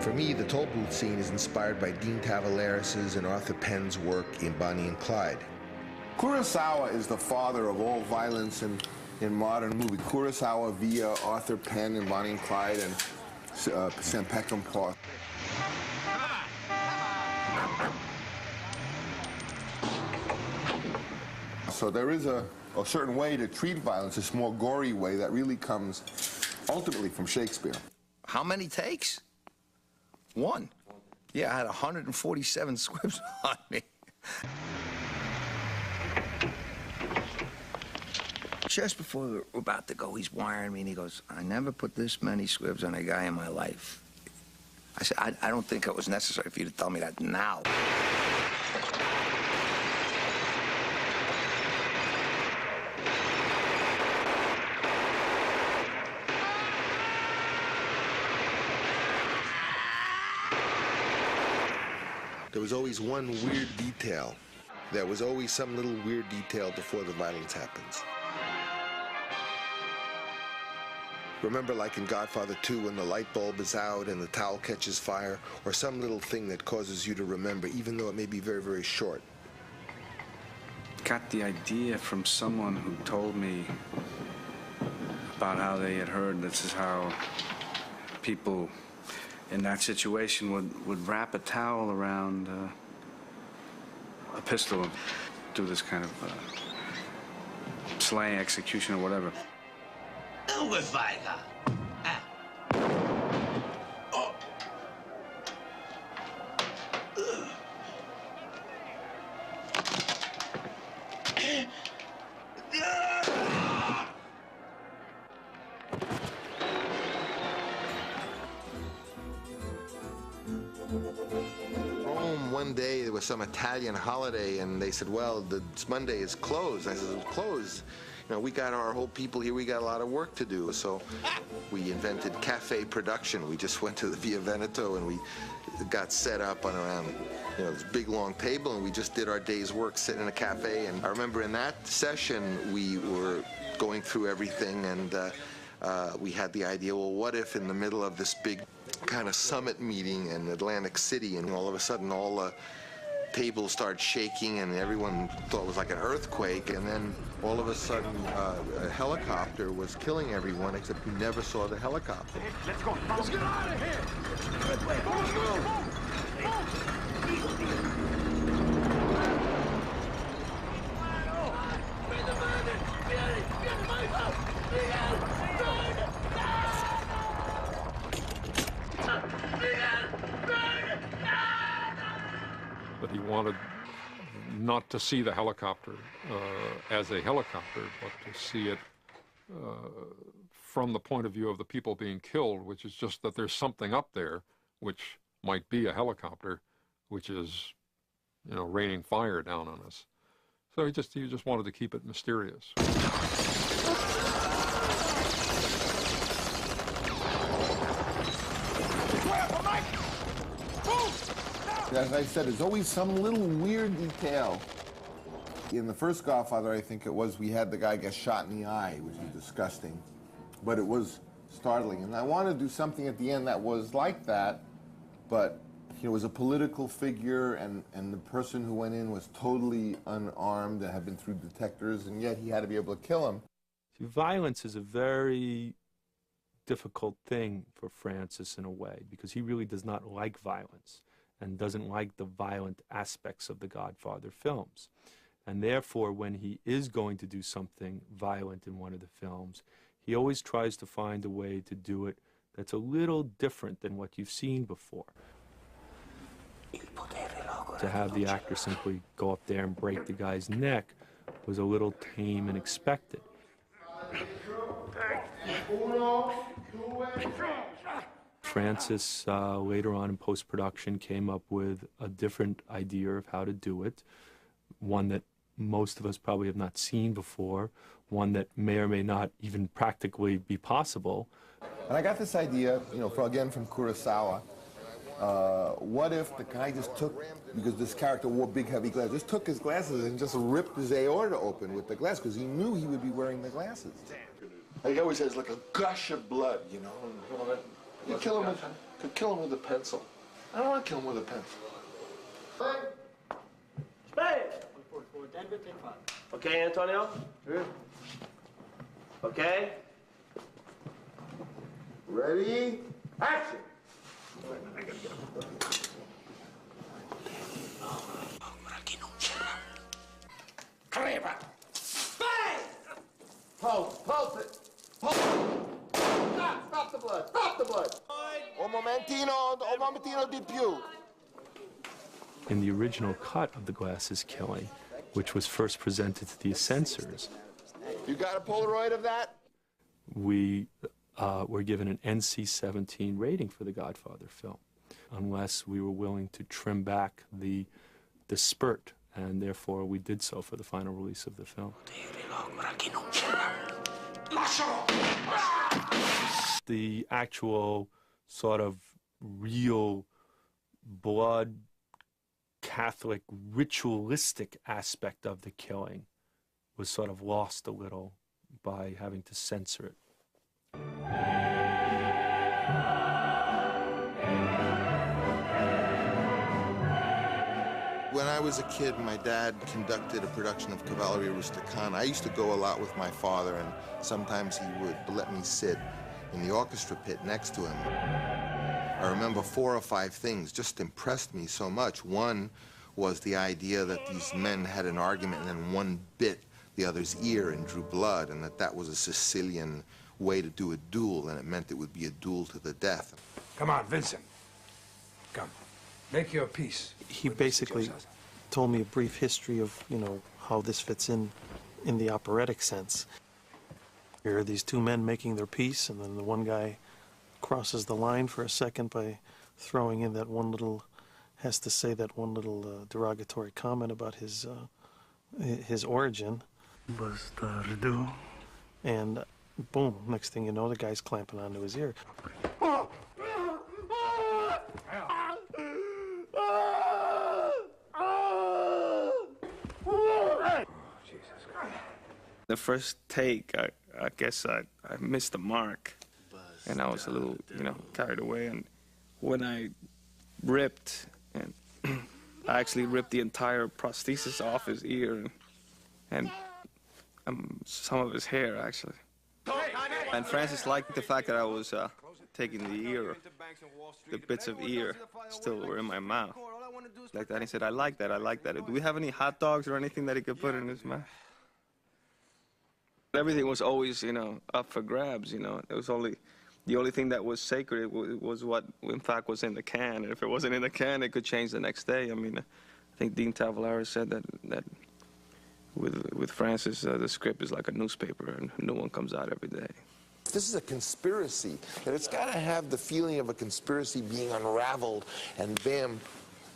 For me, the toll booth scene is inspired by Dean Tavaleris's and Arthur Penn's work in Bonnie and Clyde. Kurosawa is the father of all violence in modern movie. Kurosawa via Arthur Penn and Bonnie and Clyde and Sam Peckinpah. So there is a certain way to treat violence, a more gory way that really comes ultimately from Shakespeare. How many takes? One. Yeah, I had 147 squibs on me. Just before we were about to go, he's wiring me, and he goes, I never put this many squibs on a guy in my life. I said, I don't think it was necessary for you to tell me that now. There was always one weird detail. There was always some little weird detail before the violence happens. Remember, like in Godfather 2, when the light bulb is out and the towel catches fire, or some little thing that causes you to remember, even though it may be very, very short. Got the idea from someone who told me about how they had heard this is how people in that situation would wrap a towel around a pistol and do this kind of slaying, execution, or whatever. Godfather. Rome, one day there was some Italian holiday, and they said, well, Monday is closed. I said, it's closed. You know, we got our whole people here, we got a lot of work to do. So we invented cafe production. We just went to the Via Veneto and we got set up on around, you know, this big long table, and we just did our day's work sitting in a cafe. And I remember in that session, we were going through everything, and we had the idea, well, what if in the middle of this big kind of summit meeting in Atlantic City, and all of a sudden all the tables started shaking and everyone thought it was like an earthquake, and then all of a sudden a helicopter was killing everyone, except we never saw the helicopter. Let's go. Let's get out of here. But he wanted not to see the helicopter as a helicopter, but to see it from the point of view of the people being killed, which is just that there's something up there, which might be a helicopter, which is, you know, raining fire down on us. So he just wanted to keep it mysterious. As I said, there's always some little weird detail. In the first Godfather, I think it was, we had the guy get shot in the eye, which was disgusting. But it was startling. And I wanted to do something at the end that was like that, but it was a political figure, and the person who went in was totally unarmed and had been through detectors, and yet he had to be able to kill him. See, violence is a very difficult thing for Francis in a way, because he really does not like violence and doesn't like the violent aspects of the Godfather films. And therefore, when he is going to do something violent in one of the films, he always tries to find a way to do it that's a little different than what you've seen before. To have the actor simply go up there and break the guy's neck was a little tame and expected. Francis, later on in post-production, came up with a different idea of how to do it, one that most of us probably have not seen before, one that may or may not even practically be possible. And I got this idea, you know, again from Kurosawa. What if the guy just took, because this character wore big heavy glasses, just took his glasses and just ripped his aorta open with the glass, because he knew he would be wearing the glasses. He always has like a gush of blood, you know, and all that. You could kill him with a pencil. I don't want to kill him with a pencil. Spade! Okay, Antonio? Okay? Ready? Action! Pulse it. Stop the blood. Stop the blood. Un momentino di più. In the original cut of the Glasses killing, which was first presented to the censors, You got a Polaroid of that? we were given an NC-17 rating for the Godfather film, unless we were willing to trim back the spurt, and therefore we did so for the final release of the film. The actual sort of real blood Catholic ritualistic aspect of the killing was sort of lost a little by having to censor it. When I was a kid, my dad conducted a production of Cavalleria Rusticana. I used to go a lot with my father, and sometimes he would let me sit in the orchestra pit next to him. I remember 4 or 5 things just impressed me so much. One was the idea that these men had an argument and then one bit the other's ear and drew blood, and that was a Sicilian way to do a duel, and it meant it would be a duel to the death. Come on, Vincent. Come. Make your peace. He basically told me a brief history of, how this fits in the operatic sense. Here are these 2 men making their peace, and then the one guy crosses the line for a second by throwing in that one little, has to say that one little derogatory comment about his origin. Bastardo. And boom, next thing you know, the guy's clamping onto his ear. The first take, I guess I missed the mark, and I was a little, carried away. And when I ripped, and I actually ripped the entire prosthesis off his ear, and some of his hair, actually. And Francis liked the fact that I was taking the ear, the bits of ear still were in my mouth. Like that, he said, I like that. Do we have any hot dogs or anything that he could put in his mouth? Everything was always, up for grabs, It was the only thing that was sacred was what, in fact, was in the can. And if it wasn't in the can, it could change the next day. I mean, I think Dean Tavolara said that with Francis, the script is like a newspaper, and a new one comes out every day. This is a conspiracy, and it's got to have the feeling of a conspiracy being unraveled, and bam,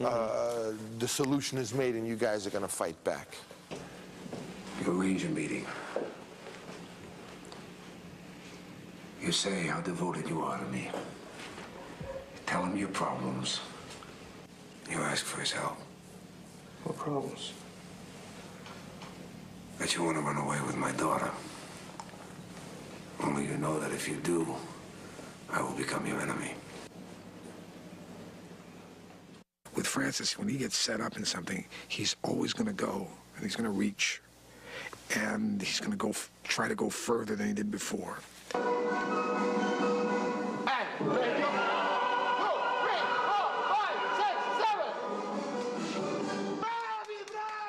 the solution is made, and you guys are going to fight back. You arrange a meeting. You say how devoted you are to me. You tell him your problems. You ask for his help. What problems? That you want to run away with my daughter. Only you know that if you do, I will become your enemy. With Francis, when he gets set up in something, he's always going to go, and he's going to reach, and he's going to try to go further than he did before.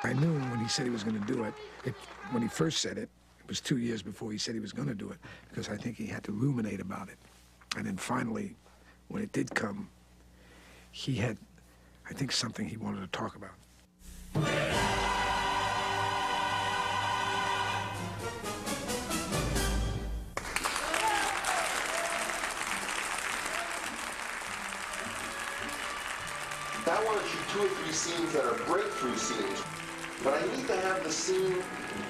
I knew when he said he was going to do it, when he first said it, it was 2 years before he said he was going to do it, because I think he had to ruminate about it. And then finally, when it did come, he had, I think, something he wanted to talk about. I want to shoot 2 or 3 scenes that are breakthrough scenes, but I need to have the scene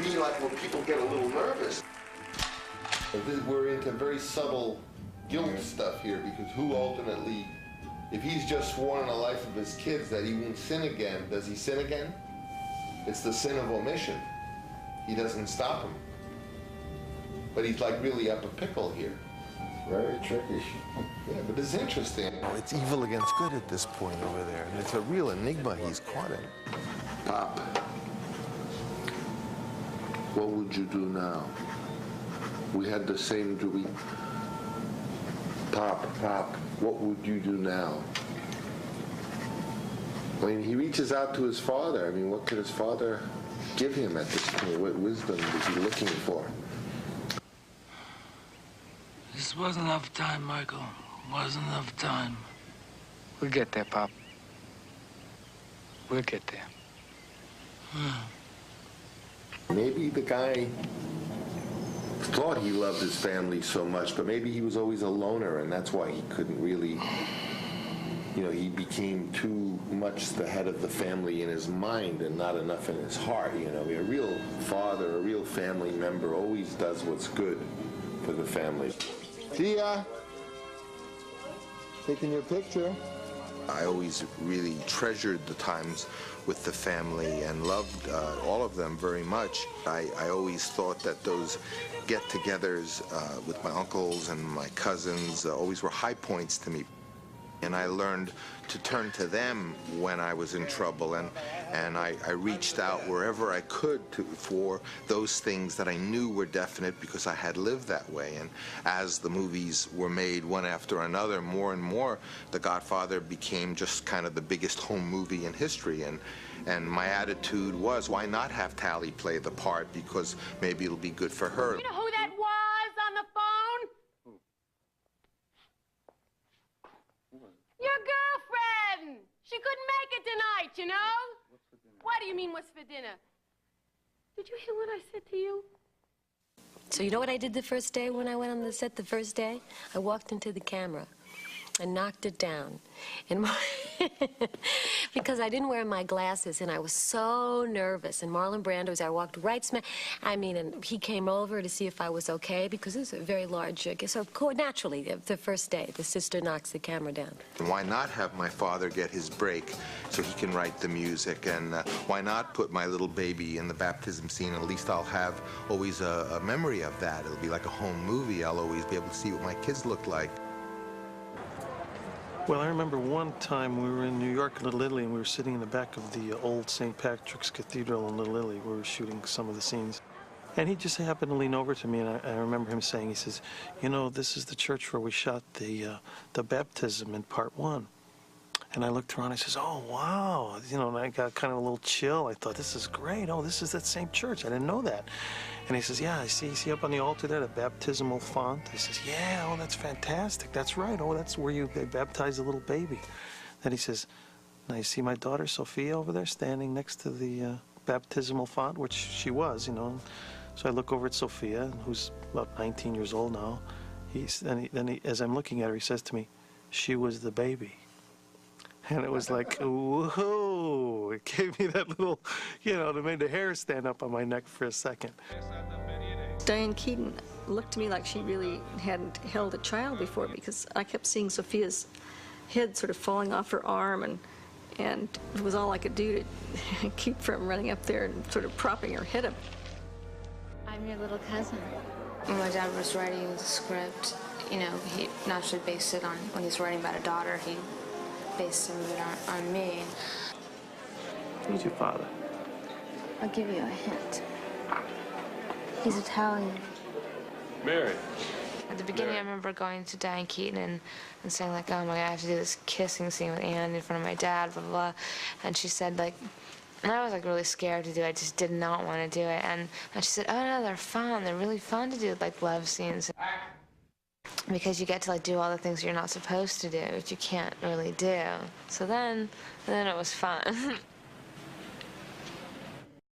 be like where people get a little nervous. We're into very subtle guilt stuff here, because who ultimately, if he's just sworn on the life of his kids that he won't sin again, does he sin again? It's the sin of omission. He doesn't stop him. But he's like really up a pickle here. Very tricky. Yeah, but it's interesting. Oh, it's evil against good at this point over there, and it's a real enigma he's caught in. Pop, what would you do now? We had the same dream. Pop, what would you do now? I mean, he reaches out to his father. I mean, what could his father give him at this point? What wisdom is he looking for? This wasn't enough time, Michael. Wasn't enough time. We'll get there, Pop. We'll get there. Maybe the guy thought he loved his family so much, but maybe he was always a loner, and that's why he couldn't really, you know, he became too much the head of the family in his mind and not enough in his heart. You know, a real father, a real family member always does what's good for the family. See ya. Taking your picture. I always really treasured the times with the family and loved all of them very much. I always thought that those get-togethers with my uncles and my cousins always were high points to me. And I learned to turn to them when I was in trouble, and I reached out wherever I could for those things that I knew were definite because I had lived that way. And as the movies were made one after another, more and more, The Godfather became just kind of the biggest home movie in history. And my attitude was, why not have Tally play the part, because maybe it'll be good for her. You know who that was on the phone? Your girlfriend! She couldn't make it tonight, you know? What's for dinner? What do you mean, what's for dinner? Did you hear what I said to you? So you know what I did the first day when I went on the set the first day? I walked into the camera and knocked it down. And because I didn't wear my glasses, and I was so nervous. And Marlon Brando was there. I walked right smack. I mean, and he came over to see if I was okay, because it was a very large. So naturally, the first day, the sister knocks the camera down. And why not have my father get his break so he can write the music? And why not put my little baby in the baptism scene? At least I'll have always a memory of that. It'll be like a home movie. I'll always be able to see what my kids look like. Well, I remember one time we were in New York, Little Italy, and we were sitting in the back of the old St. Patrick's Cathedral in Little Italy. We were shooting some of the scenes. And he just happened to lean over to me, and I remember him saying, he says, you know, this is the church where we shot the baptism in part 1. And I looked around, I says, oh, wow. You know, and I got kind of a little chill. I thought, this is great. Oh, this is that same church. I didn't know that. And he says, yeah, I see up on the altar there, the baptismal font. He says, yeah, oh, that's fantastic. That's right. Oh, that's where they baptize a little baby. Then he says, now you see my daughter Sophia over there standing next to the baptismal font, which she was, you know. So I look over at Sophia, who's about 19 years old now. As I'm looking at her, he says to me, she was the baby. And it was like, whoa, it gave me that little, you know, it made the hair stand up on my neck for a second. Diane Keaton looked to me like she really hadn't held a child before, because I kept seeing Sophia's head sort of falling off her arm, and it was all I could do to keep from running up there and sort of propping her head up. I'm your little cousin. When my dad was writing the script, you know, he naturally based it on, when he's writing about a daughter, he based some of it on me. Who's your father? I'll give you a hint. He's Italian. Mary. At the beginning, I remember going to Diane Keaton and saying, like, oh my God, I have to do this kissing scene with Anne in front of my dad, blah, blah, blah. And she said, like, and I was, like, really scared to do it. I just did not want to do it. And she said, oh, no, they're fun. They're really fun to do, like, love scenes. Because you get to, like, do all the things you're not supposed to do, which you can't really do. So then it was fun.